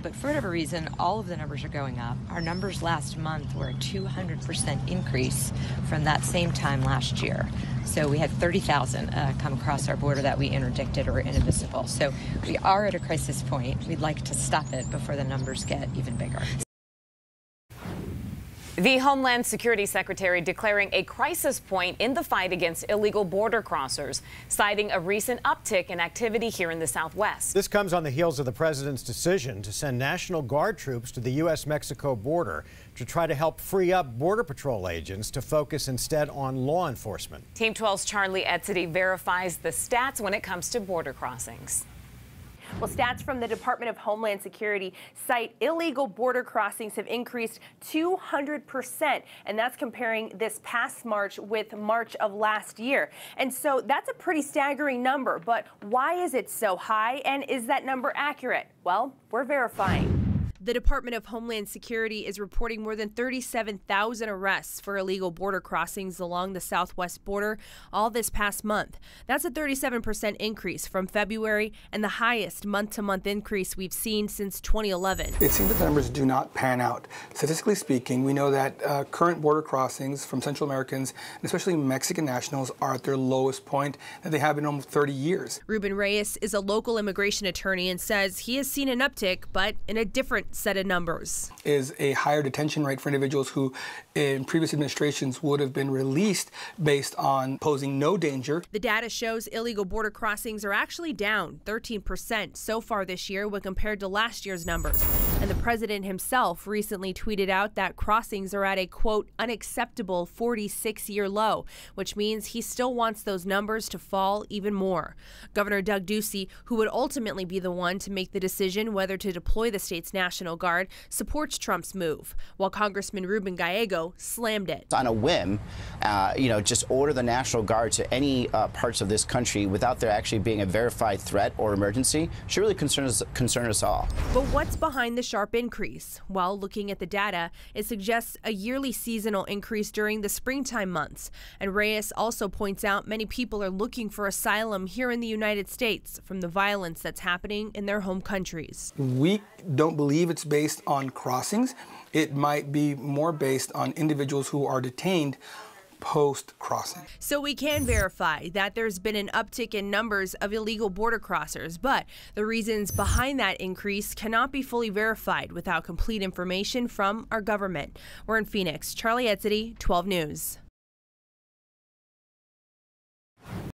But for whatever reason, all of the numbers are going up. Our numbers last month were a 200% increase from that same time last year. So we had 30,000 come across our border that we interdicted or inadmissible. So we are at a crisis point. We'd like to stop it before the numbers get even bigger. The Homeland Security Secretary declaring a crisis point in the fight against illegal border crossers, citing a recent uptick in activity here in the Southwest. This comes on the heels of the president's decision to send National Guard troops to the U.S.-Mexico border to try to help free up Border Patrol agents to focus instead on law enforcement. Team 12's Charlie Etzity verifies the stats when it comes to border crossings. Well, stats from the Department of Homeland Security cite illegal border crossings have increased 200%, and that's comparing this past March with March of last year. And so that's a pretty staggering number, but why is it so high, and is that number accurate? Well, we're verifying. The Department of Homeland Security is reporting more than 37,000 arrests for illegal border crossings along the southwest border all this past month. That's a 37% increase from February and the highest month-to-month increase we've seen since 2011. It seems that the numbers do not pan out. Statistically speaking, we know that current border crossings from Central Americans, and especially Mexican nationals, are at their lowest point that they have in almost 30 years. Ruben Reyes is a local immigration attorney and says he has seen an uptick, but in a different set of numbers. Is a higher detention rate for individuals who in previous administrations would have been released based on posing no danger. The data shows illegal border crossings are actually down 13% so far this year when compared to last year's numbers. And the president himself recently tweeted out that crossings are at a, quote, unacceptable 46-year low, which means he still wants those numbers to fall even more. Governor Doug Ducey, who would ultimately be the one to make the decision whether to deploy the state's National Guard, supports Trump's move, while Congressman Ruben Gallego slammed it. On a whim, just order the National Guard to any parts of this country without there actually being a verified threat or emergency should really concern us all. But what's behind the sharp increase? Well, looking at the data, it suggests a yearly seasonal increase during the springtime months. And Reyes also points out many people are looking for asylum here in the United States from the violence that's happening in their home countries. We don't believe it's based on crossings. It might be more based on individuals who are detained post-crossing. So we can verify that there's been an uptick in numbers of illegal border crossers, but the reasons behind that increase cannot be fully verified without complete information from our government. We're in Phoenix. Charlie Etzity, 12 News.